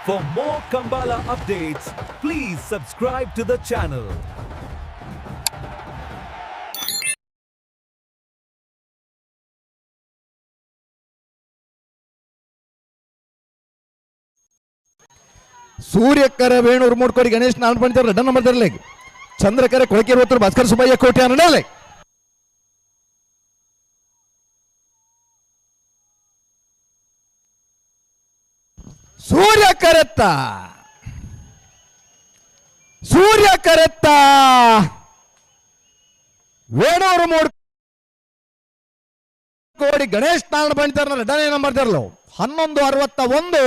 For more Kambala updates, please subscribe to the channel. ಸೂರ್ಯಕರೆ Venur ಮೂಡ್ಕೋಡಿ Ganesh ನಾನು ಬಂದಿದ್ದಾರೆ red number ತರಲಿ ಚಂದ್ರಕರೆ ಕೊಳಕೆ ರೋತರು ಭಾಸ್ಕರ್ ಸುಬ್ಬಯ್ಯ ಕೋಟೆ ಅನ್ನಲೇ ಸೂರ್ಯ ಕರೆತ್ತ ವೇಣೂರು ಮೂಡ್ಕೋಡಿ ಗಣೇಶ್ ನಾನು ಬಂದಿದ್ದಾರೆ ರೆಡ್ಡನೇ ನಂಬರ್ ತರಲು 1161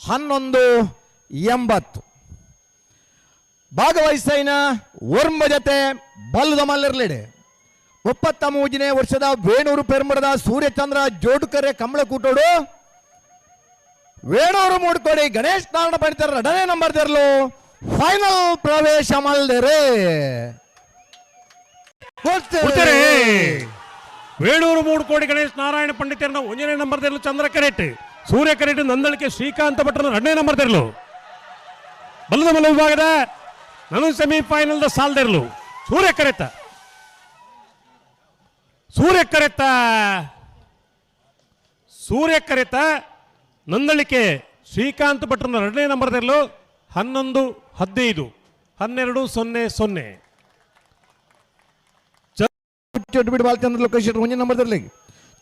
1180 ಭಾಗವಹಿಸೈನ ಓರ್ಮ ಜತೆ ಬಲ್ಲದ ಮಲ್ಲರ್ಲಿಡೆ 33ನೇ ವರ್ಷದ ವೇಣೂರು ಪೆರ್ಮಡದ ಸೂರ್ಯಚಂದ್ರ ಜೋಡುಕರೆ ಕಮಲ ಕೂಟೋಡು ವೇಣೂರು ಮೂಡ್ಕೋಡಿ ಗಣೇಶ್ ನಾರಾಯಣ ಪಂಡಿತರ ರೆಡನೇ ನಂಬರ್ ತೆರಲು ಫೈನಲ್ ಪ್ರವೇಶ ಮಲ್ದಿರೆ ವೇಣೂರು ಮೂಡ್ಕೋಡಿ ಗಣೇಶ್ ನಾರಾಯಣ ಪಂಡಿತರ 1ನೇ ನಂಬರ್ ತೆರಲು ಚಂದ್ರ ಕರೆಟ್ ಸೂರ್ಯ ಕರೆಟ್ ನಂದಳಿಕೆ ಶ್ರೀಕಾಂತ ಭಟ್ರನ 2ನೇ ನಂಬರ್ ತೆರಲು ಬಲ್ಲದ ಮಲ್ಲ ವಿಭಾಗದ ನಾನು ಸೆಮಿಫೈನಲ್ ಸಾಲ್ದೆರ್ಲು ಸೂರ್ಯ ಕರೆತ ನಂದಳಿಕೆ ಶ್ರೀಕಾಂತ್ ಭಟ್ರನ 2ನೇ ನಂಬರ್ ತೆರಲು 11-15 12-0-0 ಬಿಟ್ಟು ಬಾಲಚಂದ್ರ ಲೋಕೇಶ್ 1ನೇ ನಂಬರ್ ತೆರಲಿ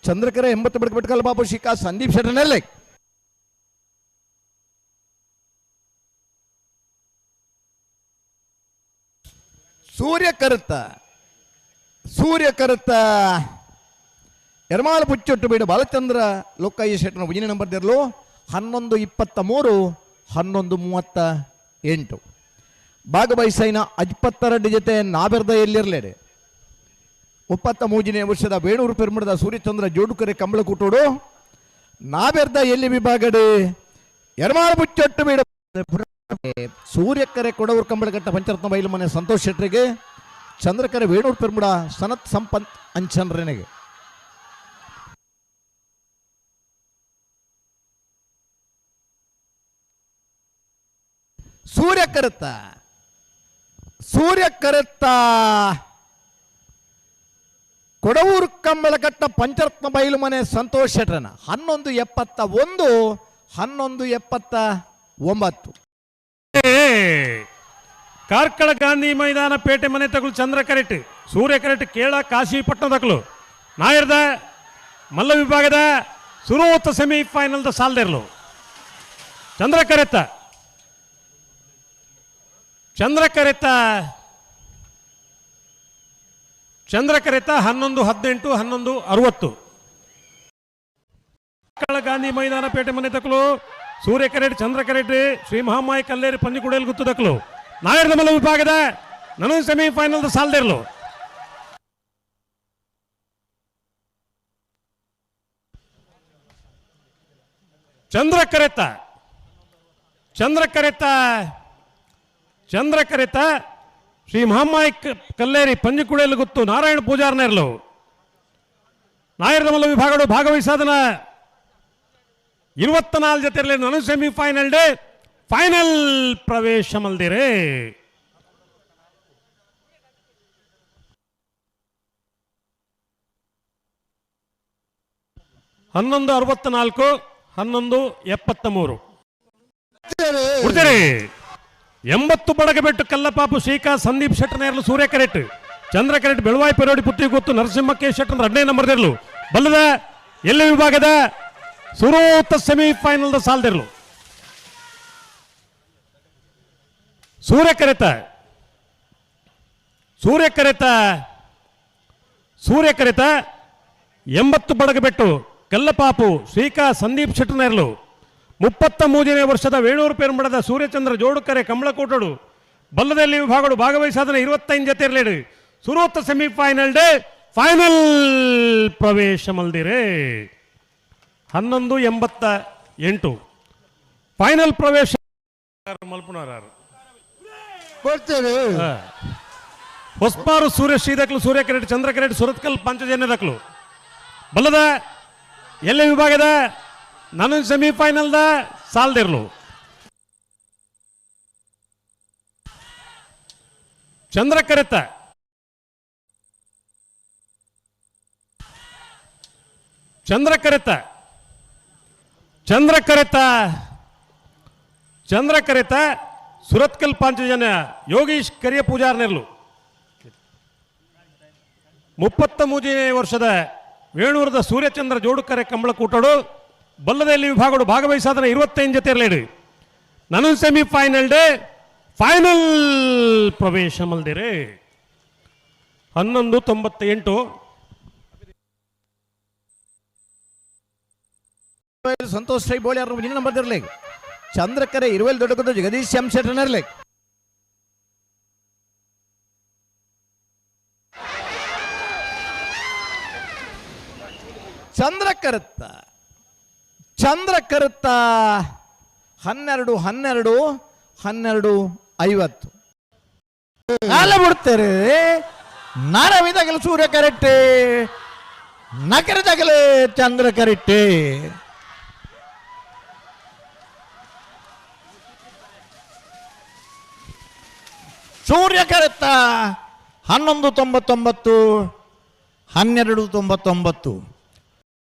ಚಂದ್ರಕರೆ 80 ಬಿಟ್ಕಲ್ ಬಾಬು ಶಿಕಾ ಸಂದೀಪ್ ಶೆಟ್ಟನಲ್ಲೇ ಸೂರ್ಯ ಕರುತ್ತ ಎರ್ಮಾಳ ಪುಚ್ಚೊಟ್ಟು ಬೀಡು ಬಾಲಚಂದ್ರ ಲೋಕಯ್ಯ ಶೆಟ್ಟನ 1ನೇ ನಂಬರ್ ತೆರಲು 11-23 11-38 ಭಾಗವಹಿಸೈನ 22 ಜೊತೆ ನಾಬೆರ್ದ ಎಲ್ಲಿರಲೇಡೆ 33ನೇ ವರ್ಷದ ವೇಣೂರು ಪೆರ್ಮಡದ ಸೂರ್ಯಚಂದ್ರ ಜೋಡುಕರೆ ಕಂಬಳ ಕೂಟೋಡು ನಾಬೆರ್ದ ಎಲ್ಲಿ ವಿಭಾಗಡೆ ಎರ್ಮಾಳ ಪುಚ್ಚೊಟ್ಟು ಬೀಡು ಸೂರ್ಯಕರೆ ಕೊಡವರು ಕಂಬಳಗಟ್ಟ ಪಂಚರತ್ನ ಬೈಲು ಮನೆ ಸಂತೋಷ್ ಶೆಟ್ಟರಿಗೆ ಚಂದ್ರಕರೆ ವೇಣೂರು ಪೆರ್ಮುಡ ಸನತ್ ಸಂಪಂತ್ ಅಂಚನ್ರೆನೆಗೆ ಸೂರ್ಯ ಕರುತ್ತ ಕೊಡವೂರು ಕಂಬಳಗಟ್ಟ ಪಂಚರತ್ನ ಬೈಲು ಮನೆ ಸಂತೋಷ್ ಶೆಟ್ರನ 11-71 11-79 ಕಾರ್ಕಳ ಗಾಂಧಿ ಮೈದಾನ ಪೇಟೆ ಮನೆ ತಗಲು ಚಂದ್ರ ಕರೆಟ್ ಸೂರ್ಯ ಕರೆಟ್ ಕೇಳ ಕಾಶಿಪಟ್ಟಣ ತಗಲು ನಾಯರ್ದ ಮಲ್ಲ ವಿಭಾಗದ ಸುರೋತ ಸೆಮಿಫೈನಲ್ ಸಾಲ್ದೆರ್ಲು ಚಂದ್ರ ಕರೆತ 11-18 11-60 ಕಾರ್ಕಳ ಗಾಂಧಿ ಮೈದಾನ ಪೇಟೆ ಮನೆ ತಕಲು ಸೂರ್ಯ ಕರೆಟ್ ಚಂದ್ರ ಕರೆಟ್ ಶ್ರೀ ಮಹಾಮಾಯಿ ಕಲ್ಲೇರಿ ಪಂಜಿಕುಡೇಲ್ ಗುತ್ತು ತಕಲು ನಾಯರ್ದ ಮಲ್ಲ ವಿಭಾಗದ ನಾನು ಸೆಮಿಫೈನಲ್ ಸಾಲ್ದೆರ್ಲು ಚಂದ್ರ ಕರೆತ ಶ್ರೀ ಮಹಾಮಾಯಿ ಕಲ್ಲೇರಿ ಪಂಜಿಕುಡೇಲ್ ಗುತ್ತು ನಾರಾಯಣ ಪೂಜಾರ್ನೇರ್ಲು ನಾಯರ್ದ ಮಲ್ಲ ವಿಭಾಗಗಳು ಭಾಗವಹಿಸಾದನ 24 ಜೊತೆ ನಾನು ಸೆಮಿಫೈನಲ್ ಡೇ ಫೈನಲ್ ಪ್ರವೇಶ ಮಲ್ದಿರೆ ಹನ್ನೊಂದು 64 11-73 80 ಬಡಗಬೆಟ್ಟು ಕಲ್ಲಪಾಪು ಶ್ರೀಕಾ ಸಂದೀಪ್ ಶೆಟ್ಟನೇರ್ಲು ಸೂರ್ಯ ಕರೆಟ್ ಚಂದ್ರ ಕರೆಟ್ ಬೆಳವಾಯಿ ಪೆರೋಡಿ ಪುತ್ರಿ ಗೊತ್ತು ನರಸಿಂಹಕ್ಕೆ ಶೆಟ್ಟನ 2ನೇ ನಂಬರ್ ತೆರಲು ಬಲ್ಲದ ಎಲ್ಲ ವಿಭಾಗದ ಸುರೋತ ಸೆಮಿಫೈನಲ್ ಸಾಲ್ದೆರ್ಲು ಸೂರ್ಯ ಕರೆತ 80 ಬಡಗಬೆಟ್ಟು ಕಲ್ಲಪಾಪು ಶ್ರೀಕಾ ಸಂದೀಪ್ ಶೆಟ್ಟನೇರ್ಲು 33ನೇ ವರ್ಷದ ವೇಣೂರು ಪೆರ್ಮಡದ ಸೂರ್ಯಚಂದ್ರ ಜೋಡುಕರೆ ಕಂಬಳಕೋಟೋಡು ಬಲ್ಲದಲ್ಲಿ ವಿಭಾಗಗಳು ಭಾಗವಹಿಸಾದನ 25 ಜೊತೆ ಇರಲೇಡು ಸುರೋತ ಸೆಮಿಫೈನಲ್ ಡೇ ಫೈನಲ್ ಪ್ರವೇಶ ಮಲ್ದಿರೆ 11-88 ಫೈನಲ್ ಪ್ರವೇಶ ಮಲ್ಪುನಾರ ಹೊಸ್ಪಾರು ಸೂರ್ಯ ಶ್ರೀದಕ್ಲು ಸೂರ್ಯ ಕರೆಟ್ ಚಂದ್ರ ಕರೆಟ್ ಸುರತ್ಕಲ್ ಪಂಚಜನ್ಯ ದಕ್ಲು ಬಲ್ಲದ ಎಲ್ಲ ವಿಭಾಗದ ನಾನು ಸೆಮಿಫೈನಲ್ದ ಸಾಲ್ದಿರ್ಲು ಚಂದ್ರಕರೆತ ಚಂದ್ರಕರೆತ ಚಂದ್ರಕರೆತ ಚಂದ್ರಕರೆತ ಸುರತ್ಕಲ್ ಪಾಂಚಜನ್ಯ ಯೋಗೀಶ್ ಕರಿಯ ಪೂಜಾರ್ನೆರ್ಲು 33ನೇ ವರ್ಷದ ವೇಣೂರದ ಸೂರ್ಯಚಂದ್ರ ಜೋಡುಕರೆ ಕಂಬಳ ಕೂಟಡು ಬಲ್ಲದಲ್ಲಿ ವಿಭಾಗಗಳು ಭಾಗವಹಿಸಾದನ 25 ಜೊತೆ ಇರಲೇಡಿ ನಾನು ಸೆಮಿಫೈನಲ್ ಡೇ ಫೈನಲ್ ಪ್ರವೇಶ ಮಲ್ದಿರೆ 11:98 ಸಂತೋಷ್ ರೈ ಬೋಳಿ ಅವ್ರ ಮುಂದಿನ ನಂಬರ್ ಇರಲಿ ಚಂದ್ರಕರೆ ಇರುವೆಲ್ ದೊಡ್ಡಕದ್ದು ಜಗದೀಶ್ ಎಂ ಶೆಟ್ಟರ್ನ ಇರಲಿ ಚಂದ್ರಕರುತ್ತ ಚಂದ್ರಕರುತ್ತ 12:50 ನಾಳೆ ಬಿಡ್ತಾರೆ ನಾರವಿದಾಗಲು ಸೂರ್ಯ ಕರೆಕ್ಟೆ ನಗರದಾಗಲೇ ಚಂದ್ರ ಕರೆಕ್ಟೆ ಸೂರ್ಯ ಕರೆತ್ತ 11:99 12:99